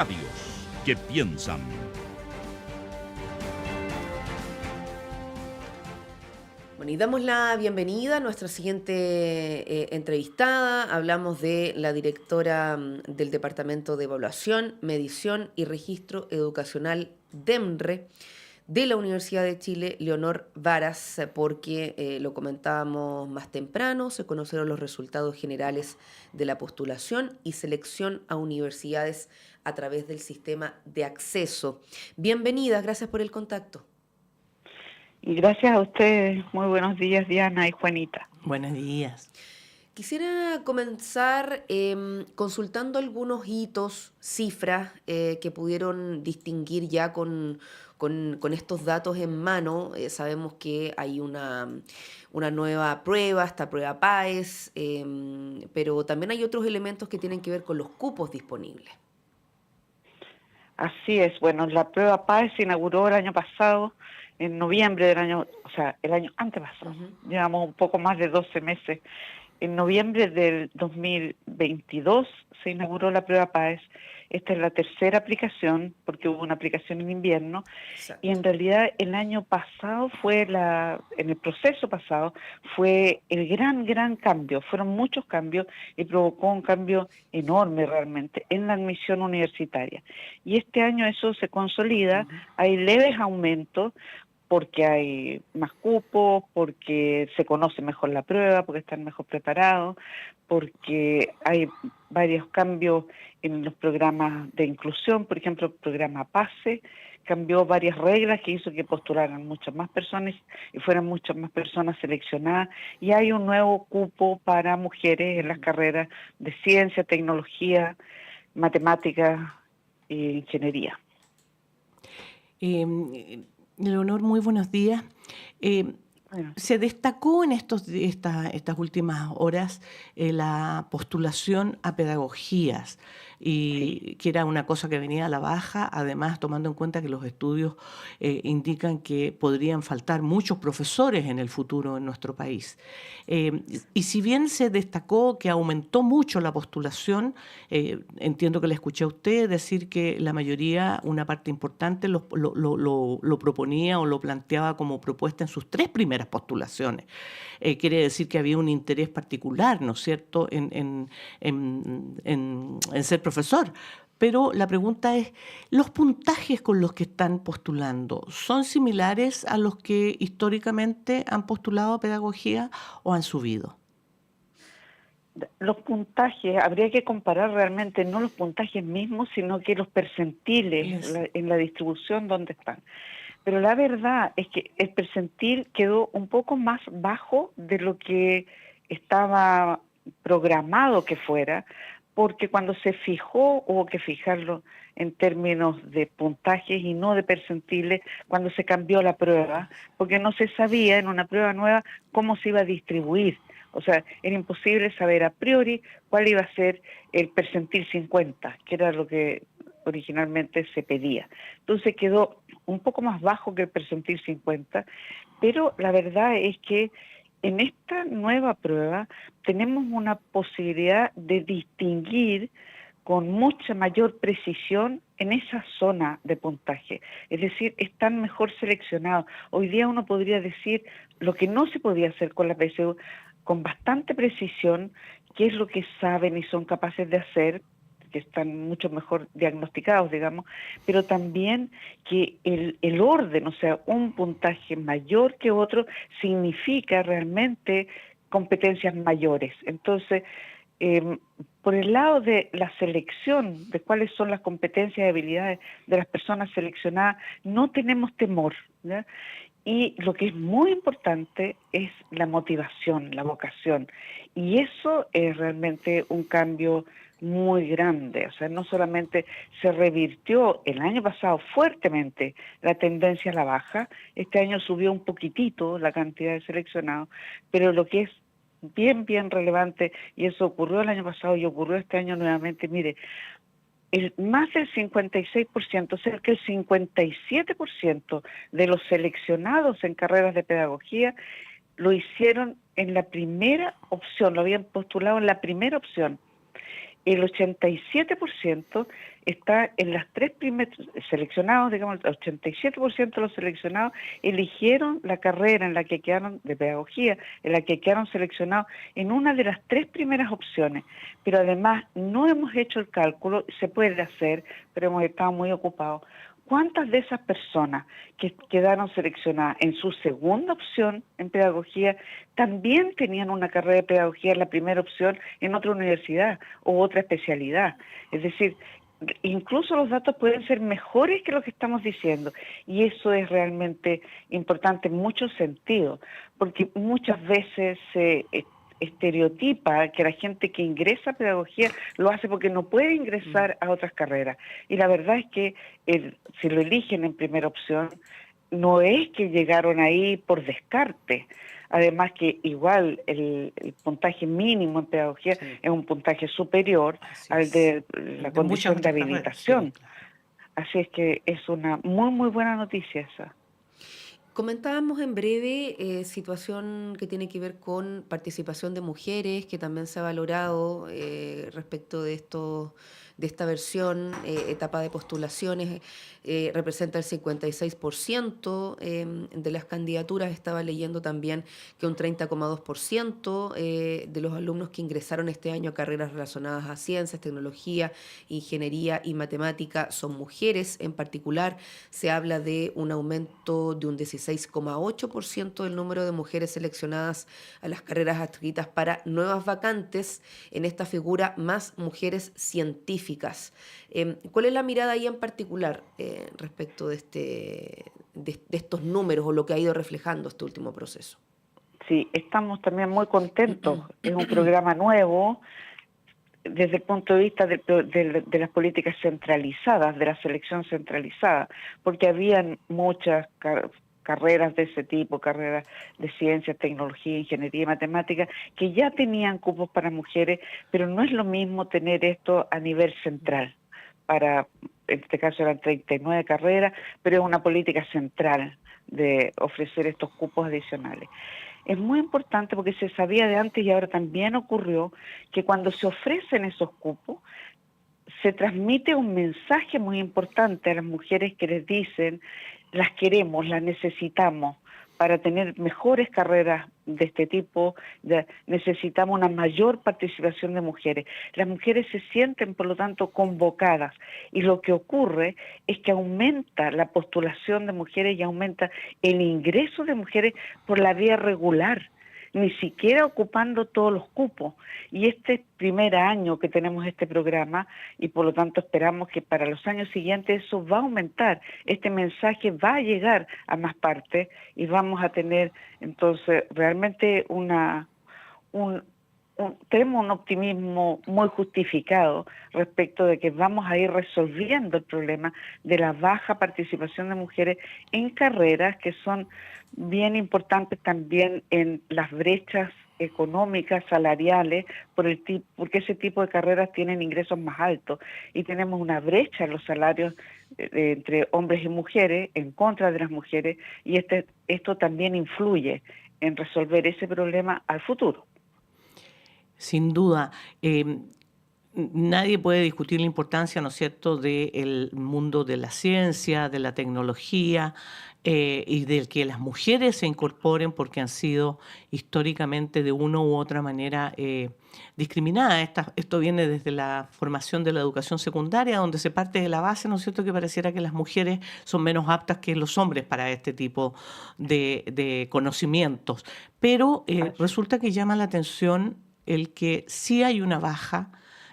Radios que piensan. Bueno, y damos la bienvenida a nuestra siguiente entrevistada. Hablamos de la directora del Departamento de Evaluación, Medición y Registro Educacional DEMRE de la Universidad de Chile, Leonor Varas, porque lo comentábamos más temprano, se conocieron los resultados generales de la postulación y selección a universidades a través del sistema de acceso. Bienvenidas, gracias por el contacto. Y gracias a ustedes. Muy buenos días, Diana y Juanita. Buenos días. Quisiera comenzar consultando algunos hitos, cifras que pudieron distinguir ya con estos datos en mano. Sabemos que hay una nueva prueba, esta prueba PAES, pero también hay otros elementos que tienen que ver con los cupos disponibles. Así es. Bueno, la prueba PAES se inauguró el año pasado, en noviembre del año, o sea, el año antepasado. Llevamos un poco más de 12 meses. En noviembre del 2022 se inauguró la prueba PAES. Esta es la tercera aplicación, porque hubo una aplicación en invierno. Exacto. Y en realidad el año pasado en el proceso pasado, fue el gran cambio. Fueron muchos cambios y provocó un cambio enorme realmente en la admisión universitaria. Y este año eso se consolida, hay leves aumentos, porque hay más cupos, porque se conoce mejor la prueba, porque están mejor preparados, porque hay varios cambios en los programas de inclusión. Por ejemplo, el programa PASE cambió varias reglas que hizo que postularan muchas más personas y fueran muchas más personas seleccionadas, y hay un nuevo cupo para mujeres en las carreras de ciencia, tecnología, matemáticas e ingeniería. Leonor, muy buenos días. Bueno. Se destacó en estas últimas horas la postulación a pedagogías, y que era una cosa que venía a la baja, además tomando en cuenta que los estudios indican que podrían faltar muchos profesores en el futuro en nuestro país. Y si bien se destacó que aumentó mucho la postulación, entiendo que le escuché a usted decir que la mayoría, una parte importante, lo proponía o lo planteaba como propuesta en sus tres primeras postulaciones. Quiere decir que había un interés particular, ¿no es cierto?, en ser profesor. Pero la pregunta es, ¿los puntajes con los que están postulando son similares a los que históricamente han postulado a pedagogía o han subido? Los puntajes, habría que comparar realmente no los puntajes mismos, sino que los percentiles en la distribución donde están. Pero la verdad es que el percentil quedó un poco más bajo de lo que estaba programado que fuera, porque cuando se fijó, hubo que fijarlo en términos de puntajes y no de percentiles, cuando se cambió la prueba, porque no se sabía en una prueba nueva cómo se iba a distribuir. O sea, era imposible saber a priori cuál iba a ser el percentil 50, que era lo que originalmente se pedía. Entonces quedó un poco más bajo que el percentil 50, pero la verdad es que en esta nueva prueba tenemos una posibilidad de distinguir con mucha mayor precisión en esa zona de puntaje. Es decir, están mejor seleccionados. Hoy día uno podría decir lo que no se podía hacer con la PSU, con bastante precisión, qué es lo que saben y son capaces de hacer, que están mucho mejor diagnosticados, digamos, pero también que el orden, o sea, un puntaje mayor que otro, significa realmente competencias mayores. Entonces, por el lado de la selección, de cuáles son las competencias y habilidades de las personas seleccionadas, no tenemos temor, ¿ya? Y lo que es muy importante es la motivación, la vocación. Y eso es realmente un cambio muy grande. O sea, no solamente se revirtió el año pasado fuertemente la tendencia a la baja, este año subió un poquitito la cantidad de seleccionados, pero lo que es bien relevante, y eso ocurrió el año pasado y ocurrió este año nuevamente, mire, más del 56%, cerca del 57% de los seleccionados en carreras de pedagogía lo hicieron en la primera opción, lo habían postulado en la primera opción. el 87% está en las tres primeras seleccionados, digamos, el 87% de los seleccionados eligieron la carrera en la que quedaron, de pedagogía, en la que quedaron seleccionados en una de las tres primeras opciones. Pero además no hemos hecho el cálculo, se puede hacer, pero hemos estado muy ocupados. ¿Cuántas de esas personas que quedaron seleccionadas en su segunda opción en pedagogía también tenían una carrera de pedagogía en la primera opción en otra universidad o otra especialidad? Es decir, incluso los datos pueden ser mejores que lo que estamos diciendo, y eso es realmente importante en muchos sentidos, porque muchas veces se estereotipa que la gente que ingresa a pedagogía lo hace porque no puede ingresar a otras carreras, y la verdad es que si lo eligen en primera opción, no es que llegaron ahí por descarte. Además que igual el puntaje mínimo en pedagogía es un puntaje superior al de la condición de habilitación. Claro. Así es que es una muy, muy buena noticia esa. Comentábamos en breve situación que tiene que ver con participación de mujeres, que también se ha valorado respecto de esta versión, etapa de postulaciones, representa el 56% de las candidaturas. Estaba leyendo también que un 30,2% de los alumnos que ingresaron este año a carreras relacionadas a ciencias, tecnología, ingeniería y matemática son mujeres. En particular, se habla de un aumento de un 16,8% del número de mujeres seleccionadas a las carreras adscritas para nuevas vacantes en esta figura, más mujeres científicas. ¿Cuál es la mirada ahí en particular respecto de estos números o lo que ha ido reflejando este último proceso? Sí, estamos también muy contentos. Es un programa nuevo desde el punto de vista de las políticas centralizadas, de la selección centralizada, porque habían muchas carreras de ese tipo, carreras de ciencia, tecnología, ingeniería y matemática, que ya tenían cupos para mujeres, pero no es lo mismo tener esto a nivel central. En este caso eran 39 carreras, pero es una política central de ofrecer estos cupos adicionales. Es muy importante porque se sabía de antes y ahora también ocurrió que cuando se ofrecen esos cupos, se transmite un mensaje muy importante a las mujeres que les dicen: las queremos, las necesitamos para tener mejores carreras de este tipo, necesitamos una mayor participación de mujeres. Las mujeres se sienten, por lo tanto, convocadas, y lo que ocurre es que aumenta la postulación de mujeres y aumenta el ingreso de mujeres por la vía regular, ni siquiera ocupando todos los cupos. Y este primer año que tenemos este programa, y por lo tanto esperamos que para los años siguientes eso va a aumentar, este mensaje va a llegar a más partes y vamos a tener entonces realmente tenemos un optimismo muy justificado respecto de que vamos a ir resolviendo el problema de la baja participación de mujeres en carreras que son bien importantes también en las brechas económicas, salariales, porque ese tipo de carreras tienen ingresos más altos, y tenemos una brecha en los salarios entre hombres y mujeres, en contra de las mujeres, y esto también influye en resolver ese problema al futuro. Sin duda. Nadie puede discutir la importancia, ¿no es cierto?, del mundo de la ciencia, de la tecnología, y del que las mujeres se incorporen, porque han sido históricamente de una u otra manera discriminadas. Esto viene desde la formación de la educación secundaria, donde se parte de la base, ¿no es cierto?, que pareciera que las mujeres son menos aptas que los hombres para este tipo de conocimientos. Pero resulta que llama la atención el que sí hay una baja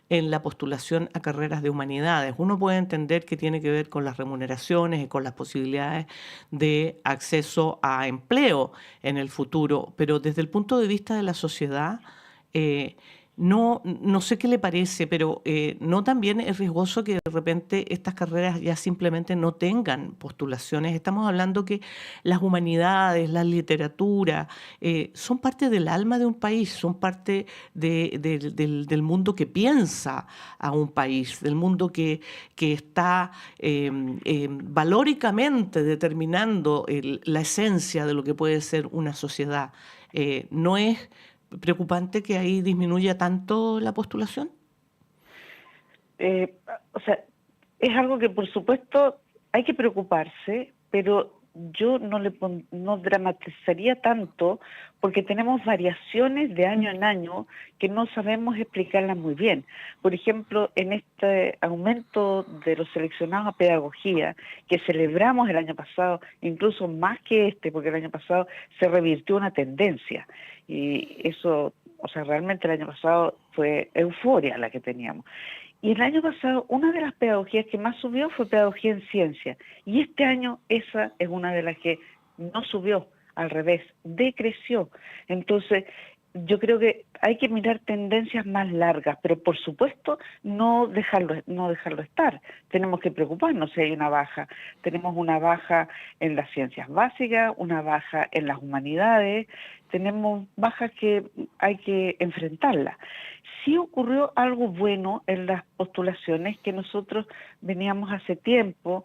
en la postulación a carreras de humanidades. Uno puede entender que tiene que ver con las remuneraciones y con las posibilidades de acceso a empleo en el futuro, pero desde el punto de vista de la sociedad, no sé qué le parece, pero ¿no también es riesgoso que de repente estas carreras ya simplemente no tengan postulaciones? Estamos hablando que las humanidades, la literatura, son parte del alma de un país, son parte del mundo que piensa a un país, del mundo que está valóricamente determinando la esencia de lo que puede ser una sociedad. ¿No es preocupante que ahí disminuya tanto la postulación? o sea, es algo que por supuesto hay que preocuparse, pero yo no dramatizaría tanto porque tenemos variaciones de año en año que no sabemos explicarlas muy bien. Por ejemplo, en este aumento de los seleccionados a pedagogía que celebramos el año pasado, incluso más que porque el año pasado se revirtió una tendencia y eso, o sea, realmente el año pasado fue euforia la que teníamos. Y el año pasado una de las pedagogías que más subió fue pedagogía en ciencia. Y este año esa es una de las que no subió, al revés, decreció. Entonces, yo creo que hay que mirar tendencias más largas, pero por supuesto no dejarlo estar. Tenemos que preocuparnos si hay una baja. Tenemos una baja en las ciencias básicas, una baja en las humanidades, tenemos bajas que hay que enfrentarlas. Sí ocurrió algo bueno en las postulaciones que nosotros veníamos hace tiempo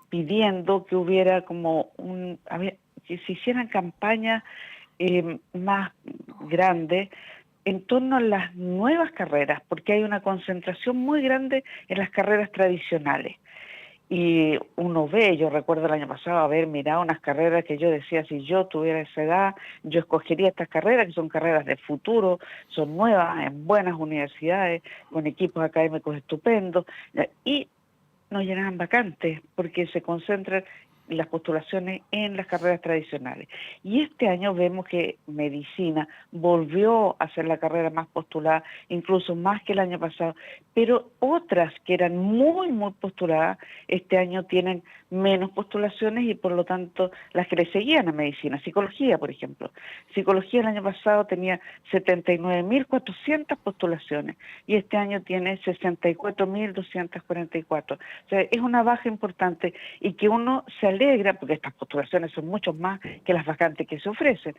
pidiendo que hubiera que se hicieran campañas más grandes en torno a las nuevas carreras, porque hay una concentración muy grande en las carreras tradicionales. Y uno ve, yo recuerdo el año pasado haber mirado unas carreras que yo decía, si yo tuviera esa edad, yo escogería estas carreras, que son carreras de futuro, son nuevas, en buenas universidades, con equipos académicos estupendos, y no llenaban vacantes, porque se concentran las postulaciones en las carreras tradicionales. Y este año vemos que medicina volvió a ser la carrera más postulada, incluso más que el año pasado, pero otras que eran muy, muy postuladas, este año tienen menos postulaciones y por lo tanto las que le seguían a medicina, psicología, por ejemplo. Psicología el año pasado tenía 79.400 postulaciones y este año tiene 64.244. O sea, es una baja importante y que uno se alegra, porque estas postulaciones son mucho más que las vacantes que se ofrecen,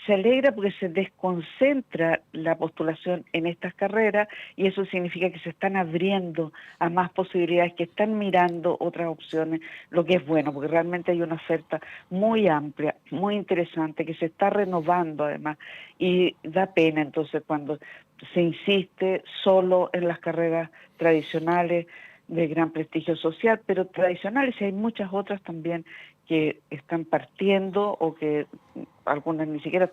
se alegra porque se desconcentra la postulación en estas carreras y eso significa que se están abriendo a más posibilidades, que están mirando otras opciones, lo que es bueno, porque realmente hay una oferta muy amplia, muy interesante, que se está renovando además, y da pena entonces cuando se insiste solo en las carreras tradicionales de gran prestigio social, pero tradicionales, y hay muchas otras también que están partiendo o que algunas ni siquiera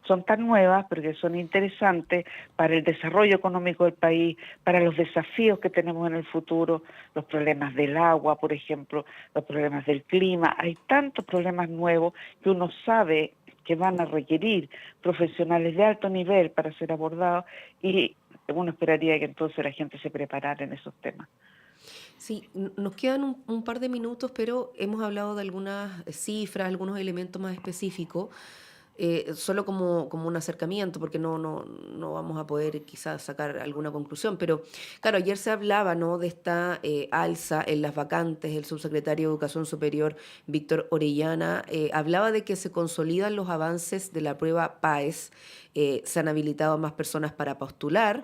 son tan nuevas, pero que son interesantes para el desarrollo económico del país, para los desafíos que tenemos en el futuro, los problemas del agua, por ejemplo, los problemas del clima. Hay tantos problemas nuevos que uno sabe que van a requerir profesionales de alto nivel para ser abordados y uno esperaría que entonces la gente se preparara en esos temas. Sí, nos quedan un par de minutos, pero hemos hablado de algunas cifras, algunos elementos más específicos, solo como un acercamiento, porque no vamos a poder quizás sacar alguna conclusión. Pero claro, ayer se hablaba, ¿no?, de esta alza en las vacantes. El subsecretario de Educación Superior, Víctor Orellana, hablaba de que se consolidan los avances de la prueba PAES, se han habilitado más personas para postular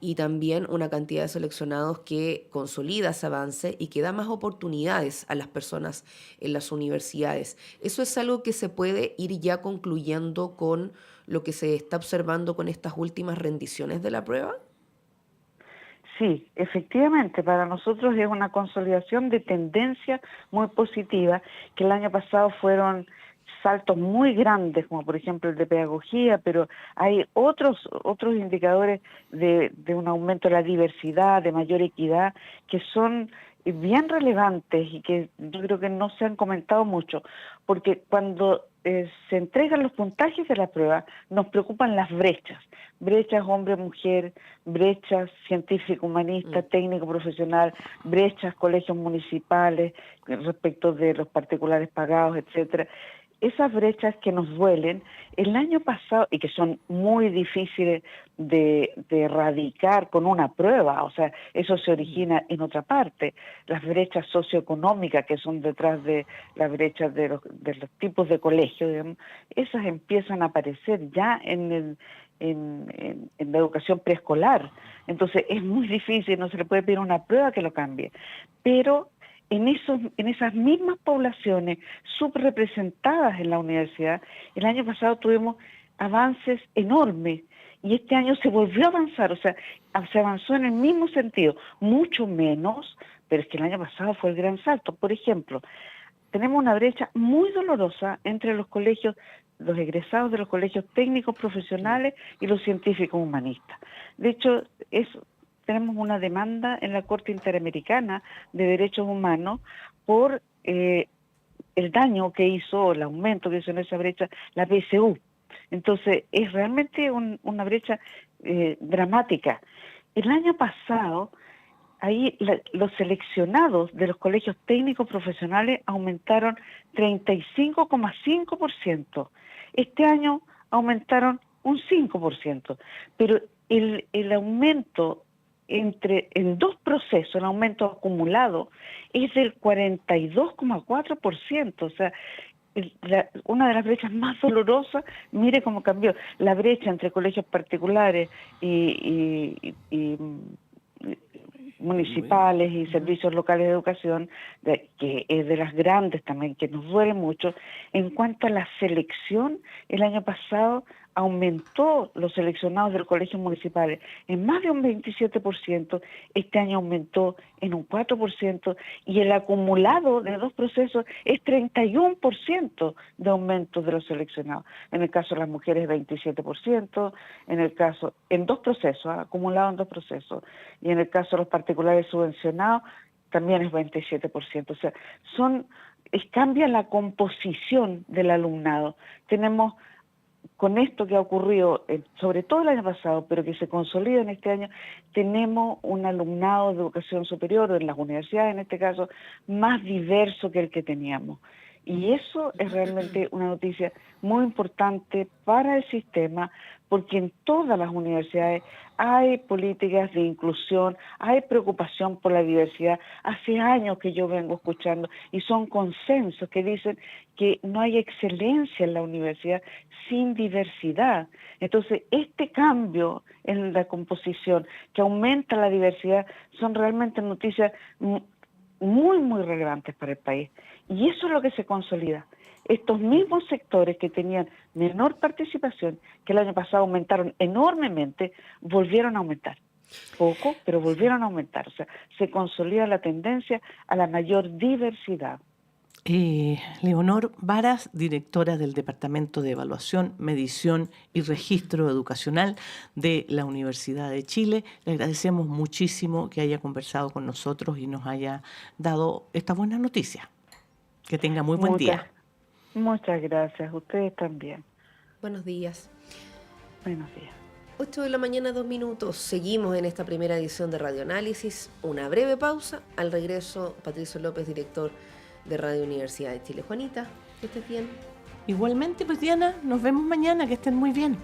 y también una cantidad de seleccionados que consolida ese avance y que da más oportunidades a las personas en las universidades. ¿Eso es algo que se puede ir ya concluyendo con lo que se está observando con estas últimas rendiciones de la prueba? Sí, efectivamente, para nosotros es una consolidación de tendencia muy positiva, que el año pasado fueron saltos muy grandes, como por ejemplo el de pedagogía, pero hay otros indicadores de un aumento de la diversidad, de mayor equidad, que son bien relevantes y que yo creo que no se han comentado mucho, porque cuando se entregan los puntajes de la prueba, nos preocupan las brechas hombre-mujer, brechas científico-humanista, técnico-profesional, brechas colegios municipales respecto de los particulares pagados, etcétera. Esas brechas que nos duelen, el año pasado, y que son muy difíciles de erradicar con una prueba, o sea, eso se origina en otra parte, las brechas socioeconómicas que son detrás de las brechas de los tipos de colegios, digamos, esas empiezan a aparecer ya en la educación preescolar. Entonces es muy difícil, no se le puede pedir una prueba que lo cambie, pero en esas mismas poblaciones subrepresentadas en la universidad, el año pasado tuvimos avances enormes y este año se volvió a avanzar, o sea, se avanzó en el mismo sentido, mucho menos, pero es que el año pasado fue el gran salto. Por ejemplo, tenemos una brecha muy dolorosa entre los colegios, los egresados de los colegios técnicos profesionales y los científicos humanistas. De hecho, tenemos una demanda en la Corte Interamericana de Derechos Humanos por el daño que hizo, el aumento que hizo en esa brecha la PSU. Entonces, es realmente una brecha dramática. El año pasado, ahí los seleccionados de los colegios técnicos profesionales aumentaron 35,5%. Este año aumentaron un 5%, pero el aumento en dos procesos, el aumento acumulado, es del 42,4%, o sea, una de las brechas más dolorosas. Mire cómo cambió la brecha entre colegios particulares y municipales y servicios locales de educación, que es de las grandes también, que nos duele mucho. En cuanto a la selección, el año pasado aumentó los seleccionados del colegio municipal en más de un 27%, este año aumentó en un 4%, y el acumulado de dos procesos es 31% de aumento de los seleccionados. En el caso de las mujeres 27%, en dos procesos, acumulado en dos procesos, y en el caso de los particulares subvencionados también es 27%. O sea, cambia la composición del alumnado. Tenemos, con esto que ha ocurrido, sobre todo el año pasado, pero que se consolida en este año, tenemos un alumnado de educación superior, o en las universidades en este caso, más diverso que el que teníamos. Y eso es realmente una noticia muy importante para el sistema, porque en todas las universidades hay políticas de inclusión, hay preocupación por la diversidad. Hace años que yo vengo escuchando, y son consensos que dicen que no hay excelencia en la universidad sin diversidad. Entonces, este cambio en la composición, que aumenta la diversidad, son realmente noticias muy, muy relevantes para el país. Y eso es lo que se consolida. Estos mismos sectores que tenían menor participación, que el año pasado aumentaron enormemente, volvieron a aumentar. Poco, pero volvieron a aumentar. O sea, se consolida la tendencia a la mayor diversidad. Leonor Varas, directora del Departamento de Evaluación, Medición y Registro Educacional de la Universidad de Chile, le agradecemos muchísimo que haya conversado con nosotros y nos haya dado esta buena noticia. Que tenga muy buen día. Muchas gracias. Ustedes también. Buenos días. Buenos días. 8 de la mañana, 2 minutos. Seguimos en esta primera edición de Radio Análisis. Una breve pausa. Al regreso, Patricio López, director de Radio Universidad de Chile. Juanita, ¿que estés bien? Igualmente, pues Diana, nos vemos mañana. Que estén muy bien.